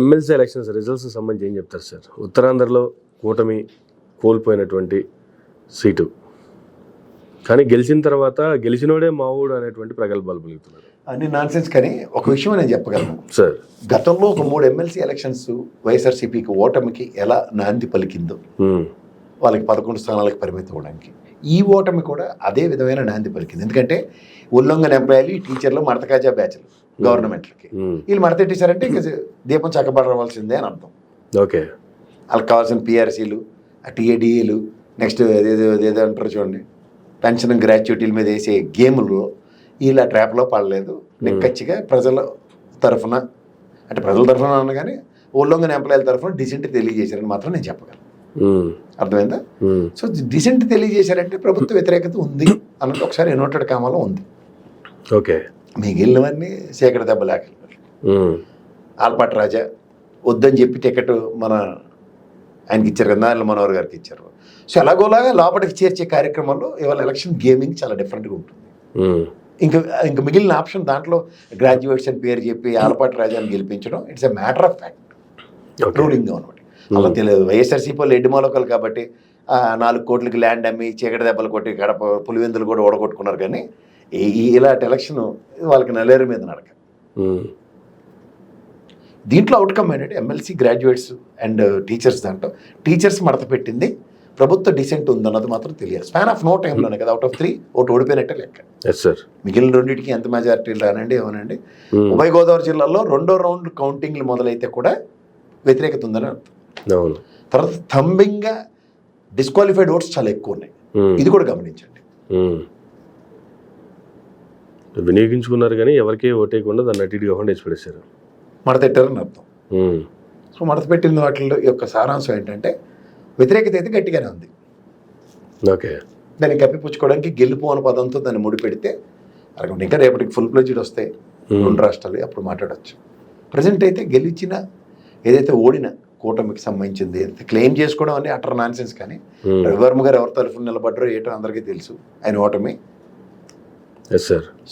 MLC elections results సంబంధించి ఏం చెప్తారు సార్? ఉత్తరాంధ్రలో కూటమి కోల్పోయినటువంటి సీటు, కానీ గెలిచిన తర్వాత గెలిచినోడే మావుడు అనేటువంటి ప్రగల్భాలు పలుకుతున్నారు. అన్ని నాన్ సెన్స్. కానీ ఒక విషయం నేను చెప్పగలను సార్, గతంలో ఒక 3 ఎమ్మెల్సీ ఎలక్షన్స్ వైఎస్ఆర్సీపీకి ఓటమికి ఎలా నాంది పలికిందో వాళ్ళకి 11 స్థానాలకు పరిమితం అవడానికి, ఈ ఓటమి కూడా అదే విధమైన నాంది పలికింది. ఎందుకంటే ఉల్లంఘన ఎంప్లాయీలు, టీచర్లు, మడతకాజా బ్యాచ్లు గవర్నమెంట్లకి వీళ్ళు మడతెట్టేశారంటే ఇంకా దీపం చక్కబడవలసిందే అని అర్థం. ఓకే, వాళ్ళకి కావాల్సిన పిఆర్సీలు, టీఏడిఏలు, నెక్స్ట్ ఏదో అంటారు చూడండి, పెన్షన్ గ్రాట్యుటీల మీద వేసే గేములు ఇలా ట్రాప్లో పడలేదు. నిక్కచ్చిగా ప్రజల తరఫున, అంటే ప్రజల తరఫున అన్న కానీ ఉల్లంఘన ఎంప్లాయీల తరఫున డిసెంట్ తెలియజేశారని మాత్రం నేను చెప్పగలను. అర్థమైందా? సో డిసెంట్ తెలియజేశారంటే ప్రభుత్వ వ్యతిరేకత ఉంది అన్నది ఒకసారి ఎన్నోటెడ్ కామాలో ఉంది. ఓకే, మిగిలినవన్నీ సేకడ దెబ్బలేక ఆల్పాటి రాజా వద్దని చెప్పి టికెట్ ఆయనకి ఇచ్చారు కదా, నారాయణ మనోహర్ గారికి ఇచ్చారు. సో ఎలాగోలాగా లోపలికి చేర్చే కార్యక్రమంలో ఇవాళ ఎలక్షన్ గేమింగ్ చాలా డిఫరెంట్గా ఉంటుంది. ఇంకా మిగిలిన ఆప్షన్ దాంట్లో గ్రాడ్యుయేట్స్ అని పేరు చెప్పి ఆలపాటి రాజాని గెలిపించడం it's a matter of fact. Ruling అనమాట. అలా తెలియదు. వైఎస్ఆర్సీపీ వాళ్ళు ఎడ్డి మొలకలు కాబట్టి 4 కోట్లకి ల్యాండ్ అమ్మి చీకటి దెబ్బలు కొట్టి గడప పులివెందులు కూడా ఓడగొట్టుకున్నారు. కానీ ఇలాంటి ఎలక్షన్ వాళ్ళకి నల్లేరు మీద నడక. దీంట్లో అవుట్కమ్ ఏంటంటే ఎమ్మెల్సీ, గ్రాడ్యుయేట్స్ అండ్ టీచర్స్, దాంట్లో టీచర్స్ మడత పెట్టింది, ప్రభుత్వ డిసెంట్ ఉందన్నది మాత్రం తెలియదు. స్పాన్ ఆఫ్ నో టైంలోనే కదా, అవుట్ ఆఫ్ 3 ఒకటి ఓడిపోయినట్టే లెక్క. మిగిలిన రెండింటికి ఎంత మెజారిటీలు రానండి ఏమనండి. ఉభయ గోదావరి జిల్లాలో 2వ రౌండ్ కౌంటింగ్లు మొదలైతే కూడా వ్యతిరేకత ఉందని అర్థం. తర్వాత థంబింగ్గా డిస్క్వాలిఫైడ్ ఓట్స్ చాలా ఎక్కువ ఉన్నాయి. ఇది కూడా గమనించండి. వినియోగించుకున్నారు కానీ ఎవరికి ఓటేయకుండా దాన్ని అటు ఇటుగా వేసి పడేశారు, మడతెట్టారని అర్థం. సో మడత పెట్టిన వాటిల్లో యొక్క సారాంశం ఏంటంటే వ్యతిరేకత అయితే గట్టిగానే ఉంది. ఓకే, దాన్ని కప్పిపుచ్చుకోవడానికి గెలుపు అనే పదంతో దాన్ని ముడిపెడితే అరగంట ఇంకా రేపటికి ఫుల్ ప్లెడ్జ్డ్ వస్తాయి 2 రాష్ట్రాలు, అప్పుడు మాట్లాడవచ్చు. ప్రజెంట్ అయితే గెలిచిన ఏదైతే ఓడిన కూటమికి సంబంధించింది ఏదైతే క్లెయిమ్ చేసుకోవడం అని అటర్ నాన్ సెన్స్. కానీ రవివర్మ గారు ఎవరి తరఫున నిలబడ్డారో ఏటో అందరికీ తెలుసు, ఆయన ఓటమి.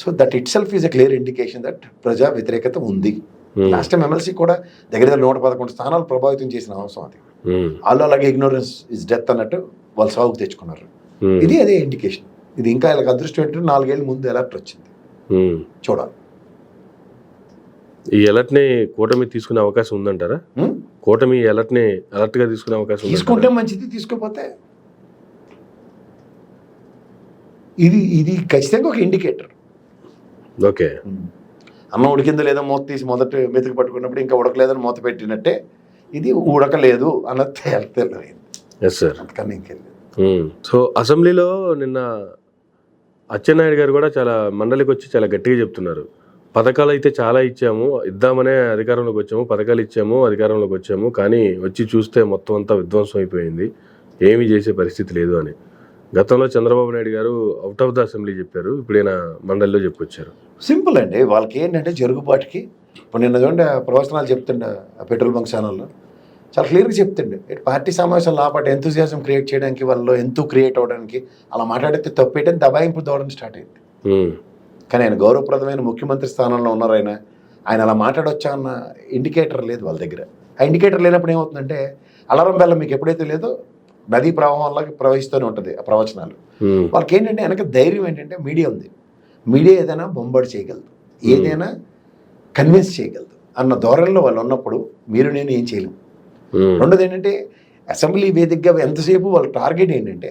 So that it self is a clear indication that ప్రజా వ్యతిరేకత ఉంది. లాస్ట్ టైం ఎమ్మెల్సీ కూడా దగ్గర 111 స్థానాలు ప్రభావితం చేసిన అవసరం అది. వాళ్ళు అలాగే ఇగ్నోరెన్స్ ఇస్ డెత్ అన్నట్టు వాళ్ళు సాగుకు తెచ్చుకున్నారు. ఇది అదే ఇండికేషన్. ఇది ఇంకా ఇలా అదృష్టం ఏంటంటే 4 ఏళ్ళ ముందు అలర్ట్ వచ్చింది, చూడాలి. ఈ అలర్ట్ని కూటమి తీసుకునే అవకాశం ఉందంటారా? కూటమి అలర్ట్ని అలర్ట్గా తీసుకునే అవకాశం తీసుకుంటే మంచిది, తీసుకోకపోతే ఇది ఖచ్చితంగా ఒక ఇండికేటర్. ఓకే, అన్నం ఉడికిందో లేదో మూత తీసి మొదట మెతుకు పట్టుకున్నప్పుడు ఇంకా ఉడకలేదని మూత పెట్టినట్టే ఇది ఉడకలేదు అన్నది తెలియదు. అంతకన్నా ఇంకెళ్ళలేదు. సో అసెంబ్లీలో నిన్న అచ్చెన్నాయుడు గారు కూడా చాలా మండలికి వచ్చి చాలా గట్టిగా చెప్తున్నారు, పథకాలు అయితే చాలా ఇచ్చాము, ఇద్దామనే అధికారంలోకి వచ్చాము, పథకాలు ఇచ్చాము, అధికారంలోకి వచ్చాము, కానీ వచ్చి చూస్తే మొత్తం అంతా విధ్వంసం అయిపోయింది, ఏమీ చేసే పరిస్థితి లేదు అని. గతంలో చంద్రబాబు నాయుడు గారు అవుట్ ఆఫ్ ద అసెంబ్లీ చెప్పారు, ఇప్పుడైనా మండలిలో చెప్పుకొచ్చారు. సింపుల్ అండి, వాళ్ళకి ఏంటంటే జరుగుబాటుకి. ఇప్పుడు నిన్న చూడండి ప్రవచనాలు చెప్తుండే పెట్రోల్ బంక్ ఛానల్లో చాలా క్లియర్గా చెప్తుండే పార్టీ సమావేశంలో ఆ పాటు ఎంతూజియాజం క్రియేట్ చేయడానికి, వాళ్ళు ఎంతో క్రియేట్ అవ్వడానికి అలా మాట్లాడితే తప్పేయడం దబాయింపు దూడడం స్టార్ట్ అయింది. కానీ ఆయన గౌరవప్రదమైన ముఖ్యమంత్రి స్థానంలో ఉన్నారు. ఆయన అలా మాట్లాడొచ్చా అన్న ఇండికేటర్ లేదు వాళ్ళ దగ్గర. ఆ ఇండికేటర్ లేనప్పుడు ఏమవుతుందంటే అలారం బెల్లం మీకు ఎప్పుడైతే లేదో నదీ ప్రవాహంలో ప్రవహిస్తూనే ఉంటుంది ఆ ప్రవచనాలు. వాళ్ళకి ఏంటంటే వెనక ధైర్యం ఏంటంటే మీడియా ఉంది. మీడియా ఏదైనా బొంబాటు చేయగలదు, ఏదైనా కన్విన్స్ చేయగలదు అన్న ధోరణిలో వాళ్ళు ఉన్నప్పుడు మీరు నేను ఏం చేయలేము. రెండోది ఏంటంటే అసెంబ్లీ వేదికగా ఎంతసేపు వాళ్ళ టార్గెట్ ఏంటంటే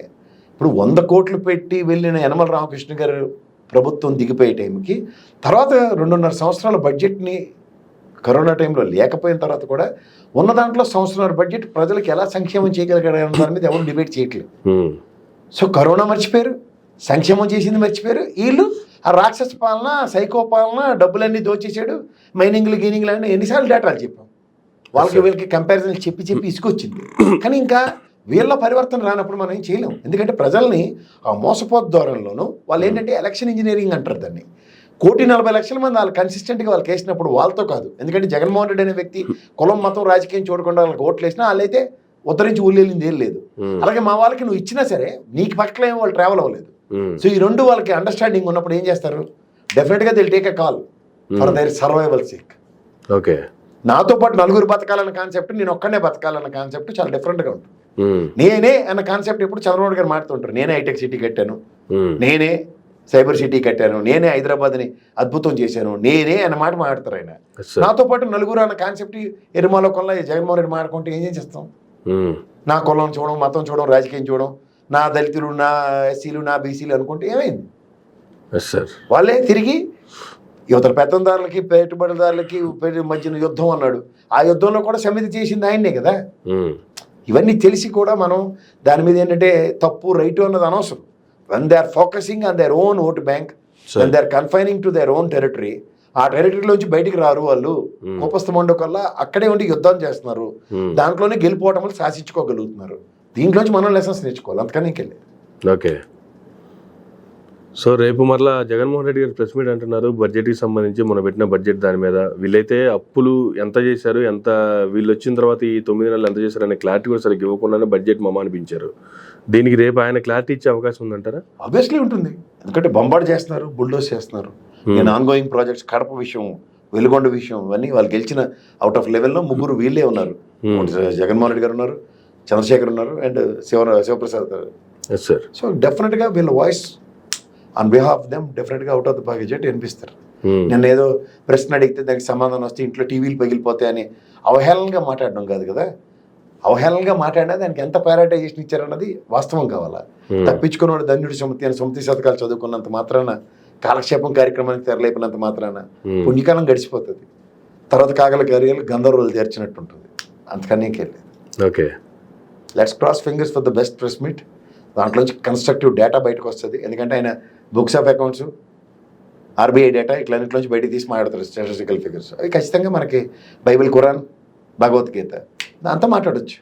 ఇప్పుడు 100 కోట్లు పెట్టి వెళ్ళిన యనమల రామకృష్ణ గారు ప్రభుత్వం దిగిపోయే టైంకి తర్వాత 2.5 సంవత్సరాల బడ్జెట్ని కరోనా టైంలో లేకపోయిన తర్వాత కూడా ఉన్న దాంట్లో సంవత్సరాల బడ్జెట్ ప్రజలకు ఎలా సంక్షేమం చేయగలిగారు దాని మీద ఎవరు డిబేట్ చేయట్లేదు. సో కరోనా మర్చిపోయారు, సంక్షేమం చేసింది మర్చిపోయారు. వీళ్ళు ఆ రాక్షస పాలన, సైకో పాలన, డబ్బులన్నీ దోచేసాడు, మైనింగ్లు గీనింగ్లు అని ఎన్నిసార్లు డేటాలు చెప్పాం. వీళ్ళకి కంపారిజన్ చెప్పి ఇసుకొచ్చింది. కానీ ఇంకా వీళ్ళ పరివర్తన రానప్పుడు మనం ఏం చేయలేం. ఎందుకంటే ప్రజల్ని ఆ మోసపోతు ధోరణిలోనూ వాళ్ళు ఏంటంటే ఎలక్షన్ ఇంజనీరింగ్ అంటారు దాన్ని. 1,40,00,000 మంది వాళ్ళు కన్సిస్టెంట్గా వాళ్ళకి వేసినప్పుడు వాళ్ళతో కాదు. ఎందుకంటే జగన్మోహన్ రెడ్డి అనే వ్యక్తి కులం మతం రాజకీయం చూడకుండా వాళ్ళకి ఓట్లు వేసినా వాళ్ళైతే ఉత్తరించి ఊళ్ళేళ్ళింది ఏం లేదు. అలాగే మా వాళ్ళకి నువ్వు ఇచ్చినా సరే నీకు పక్కన ఏమో వాళ్ళు ట్రావెల్ అవ్వలేదు. సో ఈ రెండు వాళ్ళకి అండర్స్టాండింగ్ ఉన్నప్పుడు ఏం చేస్తారు, డెఫినెట్గా they'll take a call for their survival sake. Okay, నాతో పాటు నలుగురు బతకాలన్న కాన్సెప్ట్, నేను ఒక్కనే బతకాలన్న కాన్సెప్ట్ చాలా డిఫరెంట్గా ఉంటుంది. ఉమ్, నేనే అన్న కాన్సెప్ట్ ఎప్పుడు చంద్రబాబు గారు మాడుతుంటారు. నేనే హైటెక్ సిటీ కట్టాను, ఉమ్, నేనే సైబర్ సిటీ కట్టాను, నేనే హైదరాబాద్ని అద్భుతం చేశాను, నేనే అన్న మాట మాట్లాడతారు ఆయన. yes sir. నాతో పాటు నలుగురు అన్న కాన్సెప్ట్ ఎరుమాలో కొల్ల జగన్మోహన్ రెడ్డి మాట్లాడుకుంటే ఏం చేస్తాం? ఉమ్, నా కులం చూడడం, మతం చూడడం, రాజకీయం చూడడం, నా దళితులు, నా ఎస్సీలు, నా బీసీలు అనుకుంటే ఏమైంది? yes sir. వాళ్ళే తిరిగి యువతల పెత్తందారులకి పెట్టుబడిదారులకి మధ్యన యుద్ధం అన్నాడు. ఆ యుద్ధంలో కూడా సమితి చేసింది ఆయన్నే కదా. ఉమ్, ఇవన్నీ తెలిసి కూడా మనం దాని మీద ఏంటంటే తప్పు రైటు అన్నది అనవసరం. When they are focusing on their own vote bank, when they are confining to their own territory, ఆ టెరిటరీలోంచి బయటికి రారు వాళ్ళు. కోపస్థమండో కల్లా అక్కడే ఉండి యుద్ధం చేస్తున్నారు. దాంట్లోనే గెలిపోవటం శాసించుకోగలుగుతున్నారు. దీంట్లోంచి మనం లెసన్స్ నేర్చుకోవాలి, అంతకని ఇంకెళ్ళి. ఓకే. సో రేపు మరలా జగన్మోహన్ రెడ్డి గారు ప్రెస్ మీట్ అంటున్నారు బడ్జెట్కి సంబంధించి, మొన్న పెట్టిన బడ్జెట్ దాని మీద వీళ్ళైతే అప్పులు ఎంత చేశారు, ఎంత వీళ్ళు వచ్చిన తర్వాత ఈ 9 నెలలు ఎంత చేశారు అనే క్లారిటీ కూడా సరిగ్గా ఇవ్వకుండానే బడ్జెట్ మమ్మ అనిపించారు. దీనికి రేపు ఆయన క్లారిటీ ఇచ్చే అవకాశం ఉందంటారా? ఆబ్వియస్లీ ఉంటుంది, ఎందుకంటే బొంబార్డ్ చేస్తున్నారు, బుల్డోస్ చేస్తున్నారు. నేను ఆన్గోయింగ్ ప్రాజెక్ట్స్, కడప విషయం, వెలుగొండ విషయం, ఇవన్నీ వాళ్ళు గెలిచిన అవుట్ ఆఫ్ లెవెల్లో ముగ్గురు వీళ్ళే ఉన్నారు. జగన్మోహన్ రెడ్డి గారు ఉన్నారు, చంద్రశేఖర్ ఉన్నారు, అండ్ శివప్రసాద్ గారు. Yes sir. సో డెఫినెట్గా వీళ్ళ వాయిస్ ఆన్ బిహాఫ్ దెమ్ డెఫినెట్గా అవుట్ ఆఫ్ ద బడ్జెట్ వినిపిస్తారు. నేను ఏదో ప్రశ్న అడిగితే దానికి సమాధానం వస్తే ఇంట్లో టీవీలు పగిలిపోతాయని అవహేళనగా మాట్లాడడం కాదు కదా. అవహేళనగా మాట్లాడినా దానికి ఎంత ప్యారటైజేషన్ ఇచ్చారన్నది వాస్తవం కావాలా. తప్పించుకున్నవాడు ధన్యుడి సుమతి అని సుమతి శతకాలు చదువుకున్నంత మాత్రాన, కాలక్షేపం కార్యక్రమానికి తెరలేపినంత మాత్రాన పుణ్యకాలం గడిచిపోతుంది. తర్వాత కాగల కార్యాలు గంధర్వులు చేర్చినట్టు ఉంటుంది, అంతకన్నా ఇంకెళ్ళి. Okay, let's cross fingers for the best press meet. దాంట్లోంచి కన్స్ట్రక్టివ్ డేటా బయటకు వస్తుంది, ఎందుకంటే ఆయన books of accounts, RBI data ఇట్లన్నింటిలోంచి బయటికి తీసి మాట్లాడతారు స్టాటిస్టికల్ ఫిగర్స్. అవి ఖచ్చితంగా మనకి బైబిల్, ఖురాన్, భగవద్గీత దాంతో మాట్లాడచ్చు.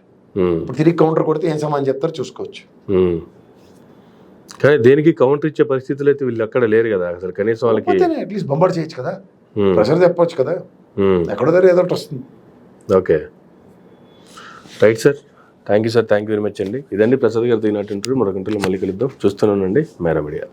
ఇప్పుడు తిరిగి కౌంటర్ కొడితే ఏం సమాధానం చెప్తారో చూసుకోవచ్చు. కానీ దేనికి కౌంటర్ ఇచ్చే పరిస్థితులు అయితే వీళ్ళు అక్కడ లేరు కదా అసలు. కనీసం వాళ్ళకి అట్లీస్ట్ బొంబార్డ్ చేయొచ్చు కదా, ప్రెషర్ చెప్పొచ్చు కదా, ఎక్కడో దగ్గర ఏదో ఒకటి వస్తుంది. Okay, right sir. Thank you sir, thank you very much అండి. ఇదండి ప్రసాద్ గారు తినట్టు ఇంటర్వ్యూ. మరొక ఇంటర్వ్యూలో మళ్ళీ కలుద్దాం. చూస్తున్నానండి మేరా మీడియా.